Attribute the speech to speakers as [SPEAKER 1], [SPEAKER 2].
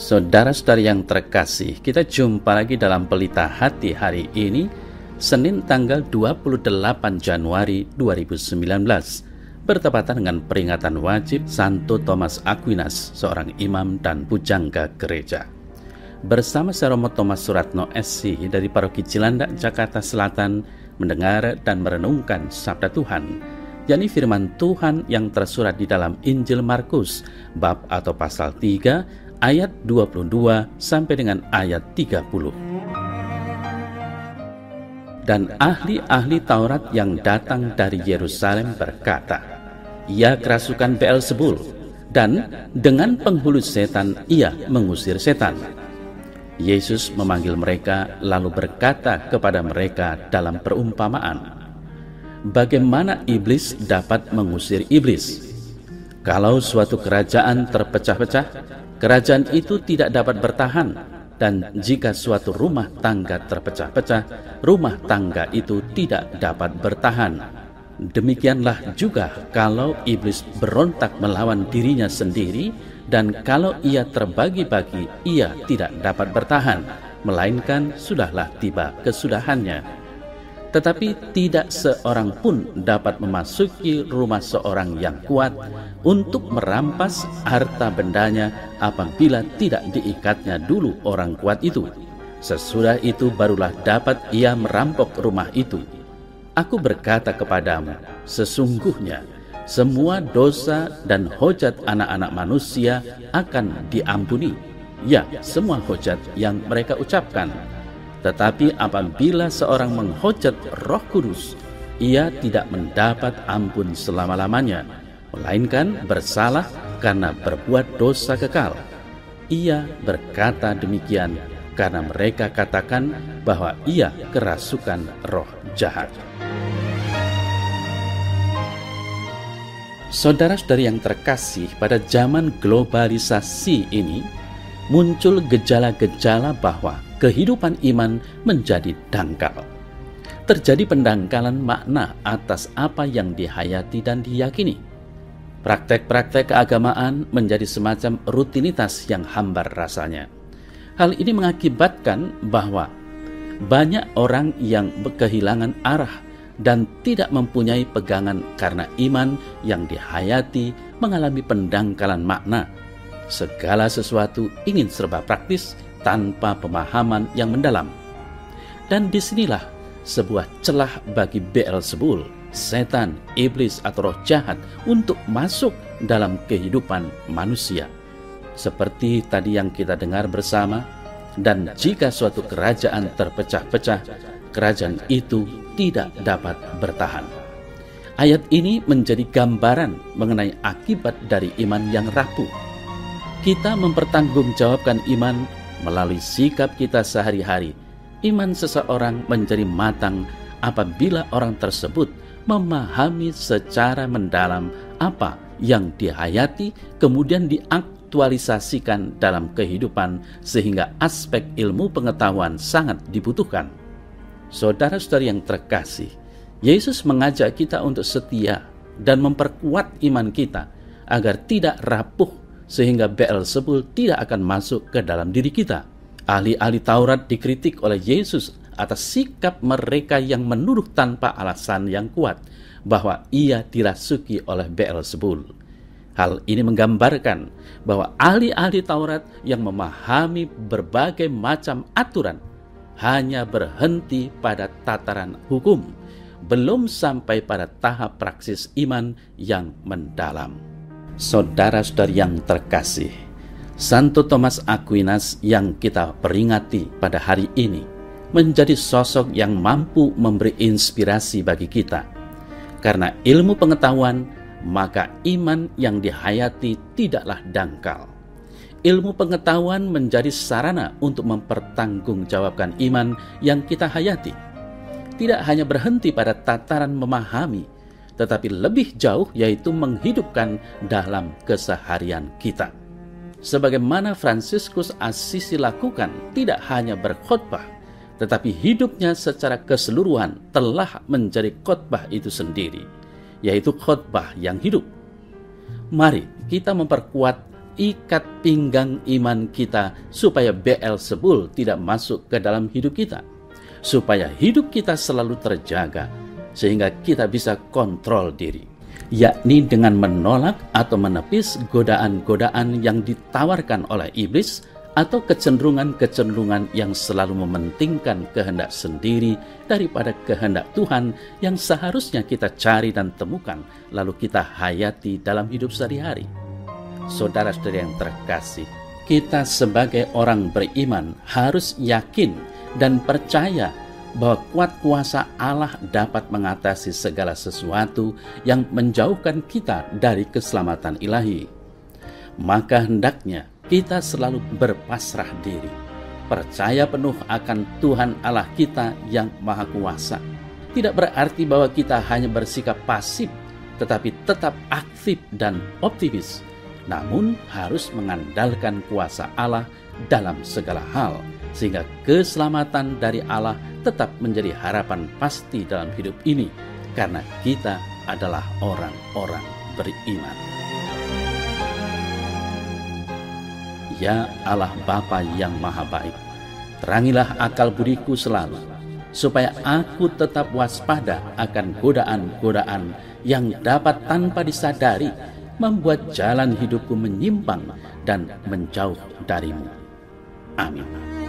[SPEAKER 1] Saudara-saudari yang terkasih, kita jumpa lagi dalam Pelita Hati hari ini, Senin tanggal 28 Januari 2019, bertepatan dengan peringatan wajib Santo Thomas Aquinas, seorang imam dan pujangga gereja. Bersama saya Romo Thomas Suratno SC dari Paroki Cilandak, Jakarta Selatan, mendengar dan merenungkan Sabda Tuhan, yakni firman Tuhan yang tersurat di dalam Injil Markus, bab atau pasal 3, ayat 22 sampai dengan ayat 30. Dan ahli-ahli Taurat yang datang dari Yerusalem berkata, "Ia kerasukan Beelzebul, dan dengan penghulu setan ia mengusir setan." Yesus memanggil mereka lalu berkata kepada mereka dalam perumpamaan, "Bagaimana iblis dapat mengusir iblis? Kalau suatu kerajaan terpecah-pecah, kerajaan itu tidak dapat bertahan, dan jika suatu rumah tangga terpecah-pecah, rumah tangga itu tidak dapat bertahan. Demikianlah juga kalau iblis berontak melawan dirinya sendiri, dan kalau ia terbagi-bagi, ia tidak dapat bertahan, melainkan sudahlah tiba kesudahannya. Tetapi tidak seorang pun dapat memasuki rumah seorang yang kuat untuk merampas harta bendanya apabila tidak diikatnya dulu orang kuat itu. Sesudah itu barulah dapat ia merampok rumah itu. Aku berkata kepadamu, sesungguhnya semua dosa dan hojat anak-anak manusia akan diampuni. Ya, semua hojat yang mereka ucapkan. Tetapi apabila seorang menghujat Roh Kudus, ia tidak mendapat ampun selama-lamanya, melainkan bersalah karena berbuat dosa kekal. Ia berkata demikian karena mereka katakan bahwa ia kerasukan roh jahat." Saudara-saudari yang terkasih, pada zaman globalisasi ini muncul gejala-gejala bahwa kehidupan iman menjadi dangkal. Terjadi pendangkalan makna atas apa yang dihayati dan diyakini. Praktek-praktek keagamaan menjadi semacam rutinitas yang hambar rasanya. Hal ini mengakibatkan bahwa banyak orang yang kehilangan arah dan tidak mempunyai pegangan karena iman yang dihayati mengalami pendangkalan makna. Segala sesuatu ingin serba praktis tanpa pemahaman yang mendalam. Dan disinilah sebuah celah bagi Beelzebul, setan, iblis atau roh jahat untuk masuk dalam kehidupan manusia. Seperti tadi yang kita dengar bersama, dan jika suatu kerajaan terpecah-pecah, kerajaan itu tidak dapat bertahan. Ayat ini menjadi gambaran mengenai akibat dari iman yang rapuh. Kita mempertanggungjawabkan iman melalui sikap kita sehari-hari. Iman seseorang menjadi matang apabila orang tersebut memahami secara mendalam apa yang dihayati, kemudian diaktualisasikan dalam kehidupan, sehingga aspek ilmu pengetahuan sangat dibutuhkan. Saudara-saudari yang terkasih, Yesus mengajak kita untuk setia dan memperkuat iman kita agar tidak rapuh, sehingga Beelzebul tidak akan masuk ke dalam diri kita. Ahli-ahli Taurat dikritik oleh Yesus atas sikap mereka yang menuduh tanpa alasan yang kuat bahwa ia dirasuki oleh Beelzebul. Hal ini menggambarkan bahwa ahli-ahli Taurat yang memahami berbagai macam aturan hanya berhenti pada tataran hukum, belum sampai pada tahap praksis iman yang mendalam. Saudara-saudari yang terkasih, Santo Thomas Aquinas yang kita peringati pada hari ini menjadi sosok yang mampu memberi inspirasi bagi kita. Karena ilmu pengetahuan, maka iman yang dihayati tidaklah dangkal. Ilmu pengetahuan menjadi sarana untuk mempertanggungjawabkan iman yang kita hayati. Tidak hanya berhenti pada tataran memahami, tetapi lebih jauh, yaitu menghidupkan dalam keseharian kita. Sebagaimana Fransiskus Assisi lakukan, tidak hanya berkhotbah, tetapi hidupnya secara keseluruhan telah menjadi khotbah itu sendiri, yaitu khotbah yang hidup. Mari kita memperkuat ikat pinggang iman kita supaya Beelzebul tidak masuk ke dalam hidup kita, supaya hidup kita selalu terjaga, sehingga kita bisa kontrol diri, yakni dengan menolak atau menepis godaan-godaan yang ditawarkan oleh iblis atau kecenderungan-kecenderungan yang selalu mementingkan kehendak sendiri daripada kehendak Tuhan yang seharusnya kita cari dan temukan, lalu kita hayati dalam hidup sehari-hari. Saudara-saudara yang terkasih, kita sebagai orang beriman harus yakin dan percaya bahwa kuat kuasa Allah dapat mengatasi segala sesuatu yang menjauhkan kita dari keselamatan ilahi. Maka hendaknya kita selalu berpasrah diri, percaya penuh akan Tuhan Allah kita yang Maha Kuasa. Tidak berarti bahwa kita hanya bersikap pasif, tetapi tetap aktif dan optimis, namun harus mengandalkan kuasa Allah dalam segala hal, sehingga keselamatan dari Allah tetap menjadi harapan pasti dalam hidup ini, karena kita adalah orang-orang beriman. Ya Allah Bapa yang Maha Baik, terangilah akal budiku selalu, supaya aku tetap waspada akan godaan-godaan yang dapat tanpa disadari membuat jalan hidupku menyimpang dan menjauh darimu. Amin.